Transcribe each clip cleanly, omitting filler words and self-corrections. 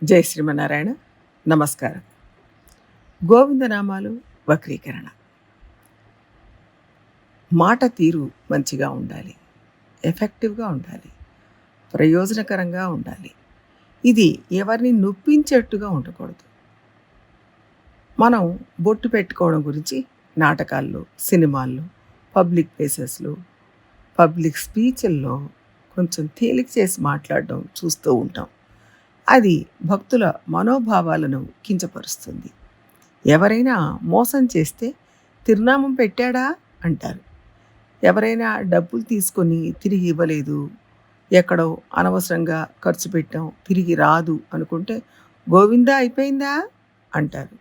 జై శ్రీమన్నారాయణ. నమస్కారం. గోవిందనామాలు వక్రీకరణ. మాట తీరు మంచిగా ఉండాలి, ఎఫెక్టివ్గా ఉండాలి, ప్రయోజనకరంగా ఉండాలి. ఇది ఎవరిని నొప్పించేట్టుగా ఉండకూడదు. మనం బొట్టు పెట్టుకోవడం గురించి నాటకాల్లో, సినిమాల్లో, పబ్లిక్ ప్లేసెస్లో, పబ్లిక్ స్పీచ్ల్లో కొంచెం తేలిక చేసి మాట్లాడడం చూస్తూ ఉంటాం. అది భక్తుల మనోభావాలను కించపరుస్తుంది. ఎవరైనా మోసం చేస్తే తిరునామం పెట్టాడా అంటారు. ఎవరైనా డబ్బులు తీసుకొని తిరిగి ఇవ్వలేదు, ఎక్కడో అనవసరంగా ఖర్చు పెట్టాం, తిరిగి రాదు అనుకుంటే గోవిందా అయిపోయిందా అంటారు.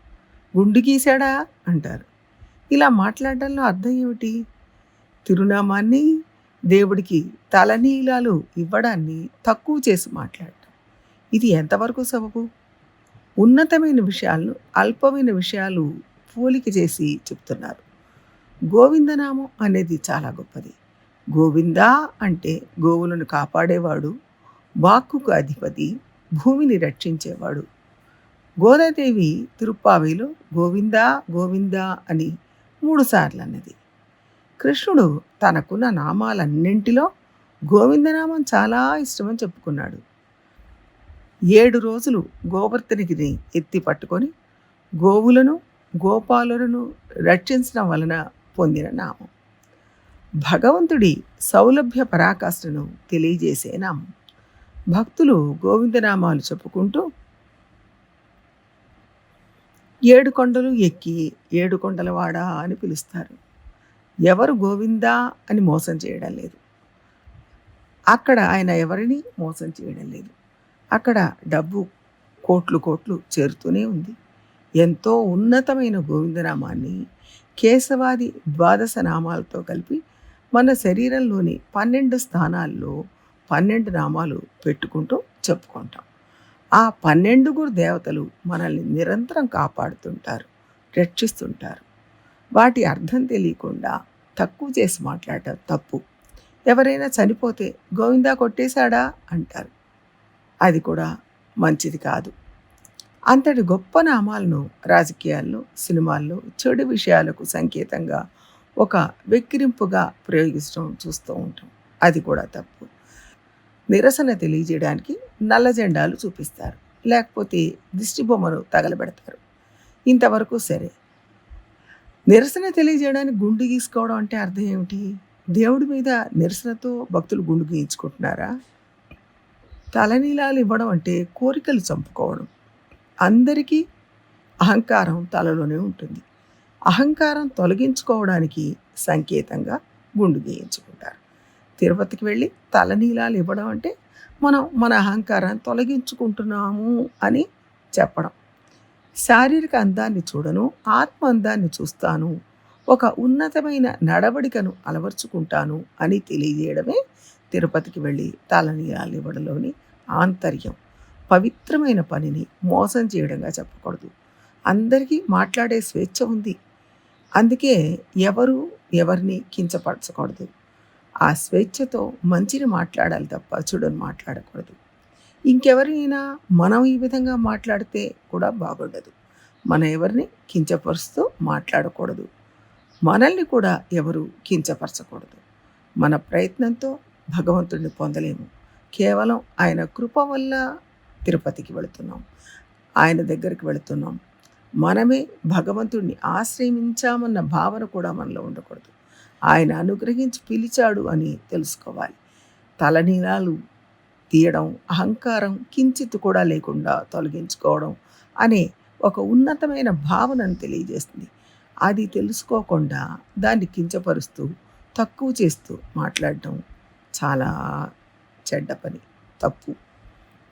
గుండు గీశాడా అంటారు. ఇలా మాట్లాడడంలో అర్థం ఏమిటి? తిరునామాన్ని, దేవుడికి తలనీలాలు ఇవ్వడాన్ని తక్కువ చేసి మాట్లాడటం. ఇది ఎంతవరకు సబబు? ఉన్నతమైన విషయాలను అల్పమైన విషయాలు పోలిక చేసి చెప్తున్నారు. గోవిందనామం అనేది చాలా గొప్పది. గోవిందా అంటే గోవులను కాపాడేవాడు, వాక్కుకు అధిపతి, భూమిని రక్షించేవాడు. గోదాదేవి తిరుప్పావిలో గోవిందా గోవిందా అని 3 సార్లు అన్నది. కృష్ణుడు తనకున్న నామాలన్నింటిలో గోవిందనామం చాలా ఇష్టమని చెప్పుకున్నాడు. 7 రోజులు గోవర్ధనగిరిని ఎత్తి పట్టుకొని గోవులను, గోపాలులను రక్షించడం వలన పొందిన నామం. భగవంతుడి సౌలభ్య పరాకాష్ఠను తెలియజేసే నామం. భక్తులు గోవిందనామాలు చెప్పుకుంటూ 7 కొండలు ఎక్కి 7 కొండలవాడ అని పిలుస్తారు. ఎవరు గోవిందా అని మోసం చేయడం లేదు. అక్కడ ఆయన ఎవరిని మోసం చేయడం లేదు. అక్కడ డబ్బు కోట్లు కోట్లు చేరుతూనే ఉంది. ఎంతో ఉన్నతమైన గోవిందనామాన్ని కేశవాది 12 నామాలతో కలిపి మన శరీరంలోని 12 స్థానాల్లో 12 నామాలు పెట్టుకుంటూ చెప్పుకుంటాం. ఆ 12 దేవతలు మనల్ని నిరంతరం కాపాడుతుంటారు, రక్షిస్తుంటారు. వాటి అర్థం తెలియకుండా తక్కువ చేసి మాట్లాడటం తప్పు. ఎవరైనా చనిపోతే గోవిందా కొట్టేశాడా అంటారు. అది కూడా మంచిది కాదు. అంతటి గొప్ప నామాలను రాజకీయాల్లో, సినిమాల్లో చెడు విషయాలకు సంకేతంగా ఒక వెక్కిరింపుగా ప్రయోగించడం చూస్తూ ఉంటాం. అది కూడా తప్పు. నిరసన తెలియజేయడానికి నల్ల జెండాలు చూపిస్తారు, లేకపోతే దిష్టి బొమ్మను తగలబెడతారు. ఇంతవరకు సరే. నిరసన తెలియజేయడానికి గుండు గీసుకోవడం అంటే అర్థం ఏమిటి? దేవుడి మీద నిరసనతో భక్తులు గుండు గీయించుకుంటున్నారా? తలనీలాలు ఇవ్వడం అంటే కోరికలు చంపుకోవడం. అందరికీ అహంకారం తలలోనే ఉంటుంది. అహంకారం తొలగించుకోవడానికి సంకేతంగా గుండు గీయించుకుంటారు. తిరుపతికి వెళ్ళి తలనీలాలు ఇవ్వడం అంటే మనం మన అహంకారాన్ని తొలగించుకుంటున్నాము అని చెప్పడం. శారీరక అందాన్ని చూడను, ఆత్మ అందాన్ని చూస్తాను, ఒక ఉన్నతమైన నడవడికను అలవర్చుకుంటాను అని తెలియజేయడమే తిరుపతికి వెళ్ళి తలనీలాలు ఇవ్వడంలోని ఆంతర్యం. పవిత్రమైన పనిని మోసం చేయడంగా చెప్పకూడదు. అందరికీ మాట్లాడే స్వేచ్ఛ ఉంది. అందుకే ఎవరు ఎవరిని కించపరచకూడదు. ఆ స్వేచ్ఛతో మంచిని మాట్లాడాలి తప్ప చెడుని మాట్లాడకూడదు. ఇంకెవరైనా మనం ఈ విధంగా మాట్లాడితే కూడా బాగుండదు. మనం ఎవరిని కించపరుస్తూ మాట్లాడకూడదు. మనల్ని కూడా ఎవరు కించపరచకూడదు. మన ప్రయత్నంతో భగవంతుడిని పొందలేము. కేవలం ఆయన కృప వల్ల తిరుపతికి వెళుతున్నాం, ఆయన దగ్గరికి వెళుతున్నాం. మనమే భగవంతుడిని ఆశ్రయించామన్న భావన కూడా మనలో ఉండకూడదు. ఆయన అనుగ్రహించి పిలిచాడు అని తెలుసుకోవాలి. తలనీలాలు తీయడం, అహంకారం కించిత్ కూడా లేకుండా తొలగించుకోవడం అనే ఒక ఉన్నతమైన భావనను తెలియజేస్తుంది. అది తెలుసుకోకుండా దాన్ని కించపరుస్తూ తక్కువ చేస్తూ మాట్లాడటం చాలా చెడ్డ పని, తప్పు.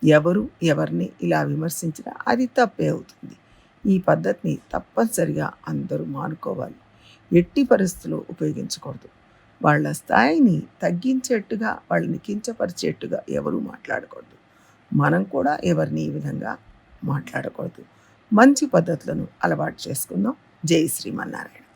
ఎవరు ఎవరిని ఇలా విమర్శించినా అది తప్పే అవుతుంది. ఈ పద్ధతిని తప్పనిసరిగా అందరూ మానుకోవాలి. ఎట్టి పరిస్థితుల్లో ఉపయోగించకూడదు. వాళ్ళ స్థాయిని తగ్గించేట్టుగా, వాళ్ళని కించపరిచేట్టుగా ఎవరూ మాట్లాడకూడదు. మనం కూడా ఎవరిని ఈ విధంగా మాట్లాడకూడదు. మంచి పద్ధతులను అలవాటు చేసుకుందాం. జై శ్రీమన్నారాయణ.